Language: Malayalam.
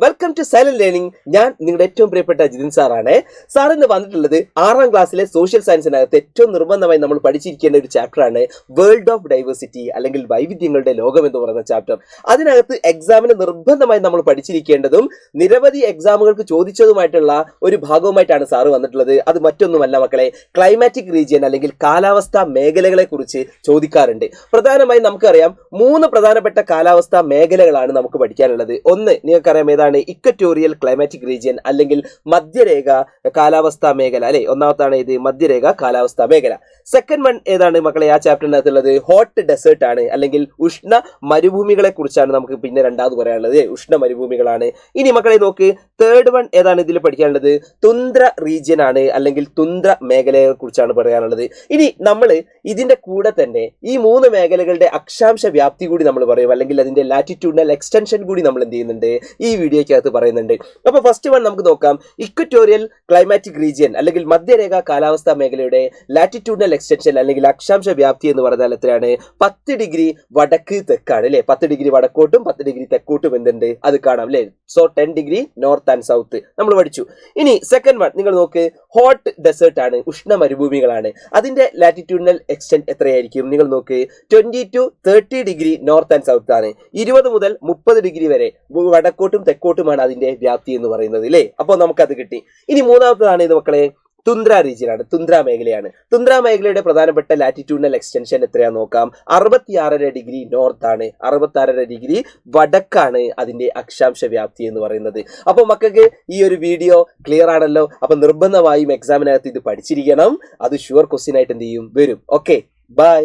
Welcome to silent learning. ഞാൻ നിങ്ങളുടെ ഏറ്റവും പ്രിയപ്പെട്ട ജിതിൻ സാറാണ്. സാർ ഇന്ന് വന്നിട്ടുള്ളത് 6ാം ക്ലാസ്സിലെ സോഷ്യൽ സയൻസിനകത്ത് ഏറ്റവും നിർബന്ധമായി നമ്മൾ പഠിച്ചിരിക്കേണ്ട ഒരു ചാപ്റ്ററാണ് വേൾഡ് ഓഫ് ഡൈവേഴ്സിറ്റി അല്ലെങ്കിൽ വൈവിധ്യങ്ങളുടെ ലോകം എന്ന് പറയുന്ന ചാപ്റ്റർ. അതിനകത്ത് എക്സാമിന് നിർബന്ധമായി നമ്മൾ പഠിച്ചിരിക്കേണ്ടതും നിരവധി എക്സാമുകൾക്ക് ചോദിച്ചതുമായിട്ടുള്ള ഒരു ഭാഗവുമായിട്ടാണ് സാറ് വന്നിട്ടുള്ളത്. അത് മറ്റൊന്നുമല്ല മക്കളെ, ക്ലൈമാറ്റിക് റീജിയൻ അല്ലെങ്കിൽ കാലാവസ്ഥാ മേഖലകളെ കുറിച്ച് ചോദിക്കാറുണ്ട്. പ്രധാനമായും നമുക്കറിയാം 3 പ്രധാനപ്പെട്ട കാലാവസ്ഥാ മേഖലകളാണ് നമുക്ക് പഠിക്കാനുള്ളത്. ഒന്ന് നിങ്ങൾക്കറിയാം ഏതാണ്? ഇക്വറ്റോറിയൽ ക്ലൈമാറ്റിക് റീജിയൻ അല്ലെങ്കിൽ മധ്യരേഖ കാലാവസ്ഥാ മേഖല അല്ലെ. ഒന്നാമത്താണ് ഇത് മധ്യരേഖ കാലാവസ്ഥാ മേഖല. സെക്കൻഡ് വൺ ഏതാണ് മക്കളെ ആ ചാപ്റ്ററിനകത്തുള്ളത്? ഹോട്ട് ഡെസേർട്ട് ആണ് അല്ലെങ്കിൽ ഉഷ്ണ മരുഭൂമികളെ കുറിച്ചാണ് നമുക്ക് പിന്നെ രണ്ടാമത് പറയാനുള്ളത്. ഉഷ്ണ മരുഭൂമികളാണ്. ഇനി മക്കളെ നോക്ക്, തേർഡ് വൺ ഏതാണ് ഇതിൽ പഠിക്കാനുള്ളത്? തുന്ദ്ര റീജിയൻ ആണ് അല്ലെങ്കിൽ തുന്ദ്ര മേഖലയെ കുറിച്ചാണ് പറയാനുള്ളത്. ഇനി നമ്മൾ ഇതിന്റെ കൂടെ തന്നെ ഈ 3 മേഖലകളുടെ അക്ഷാംശ വ്യാപ്തി കൂടി നമ്മൾ പറയും, അല്ലെങ്കിൽ അതിന്റെ ലാറ്റിറ്റ്യൂഡിനൽ എക്സ്റ്റൻഷൻ കൂടി നമ്മൾ എന്ത് ചെയ്യുന്നുണ്ട് ഈ വീഡിയോയ്ക്കകത്ത് പറയുന്നുണ്ട്. അപ്പൊ ഫസ്റ്റ് വൺ നമുക്ക് നോക്കാം. ഇക്വറ്റോറിയൽ ക്ലൈമാറ്റിക് റീജിയൻ അല്ലെങ്കിൽ മധ്യരേഖ കാലാവസ്ഥാ മേഖലയുടെ ലാറ്റിറ്റ്യൂഡിനൽ എക്സ്റ്റൻഷൻ അല്ലെങ്കിൽ അക്ഷാംശ വ്യാപ്തി എന്ന് പറഞ്ഞാൽ എത്രയാണ്? 10 ഡിഗ്രി വടക്ക് തെക്കാണ് അല്ലെ. 10 ഡിഗ്രി വടക്കോട്ടും 10 ഡിഗ്രി തെക്കോട്ടും എന്തുണ്ട് അത് കാണാം അല്ലെ. So 10 degree north and south നമ്മൾ പഠിച്ചു. ഇനി സെക്കൻഡ് വൺ നിങ്ങൾ നോക്ക്, ഹോട്ട് ഡെസേർട്ട് ആണ്, ഉഷ്ണ മരുഭൂമികളാണ്. അതിന്റെ ലാറ്റിറ്റ്യൂഡിനൽ എക്സ്റ്റെന്റ് എത്രയായിരിക്കും? നിങ്ങൾ നോക്ക്, 20 to 30 degree north and south ആണ്. 20 മുതൽ 30 ഡിഗ്രി വരെ വടക്കോട്ടും തെക്കോട്ടുമാണ് അതിന്റെ വ്യാപ്തി എന്ന് പറയുന്നത് അല്ലേ. അപ്പോൾ നമുക്കത് കിട്ടി. ഇനി മൂന്നാമത്തതാണ് ഇത് മക്കളെ, തുന്ദ്ര റീജിയൻ ആണ്, തുന്ദ്ര മേഖലയാണ്. തുന്ദ്ര മേഖലയുടെ പ്രധാനപ്പെട്ട ലാറ്റിറ്റ്യൂഡിനൽ എക്സ്റ്റൻഷൻ എത്രയാന്ന് നോക്കാം. 66.5 ഡിഗ്രി നോർത്ത് ആണ്, 66.5 ഡിഗ്രി വടക്കാണ് അതിന്റെ അക്ഷാംശ വ്യാപ്തി എന്ന് പറയുന്നത്. അപ്പോൾ മക്കൾക്ക് ഈ ഒരു വീഡിയോ ക്ലിയർ ആണല്ലോ. അപ്പൊ നിർബന്ധമായും എക്സാമിനകത്ത് ഇത് പഠിച്ചിരിക്കണം. അത് ഷുവർ ക്വസ്റ്റ്യൻ ആയിട്ട് എന്ത് ചെയ്യും വരും. Okay, by.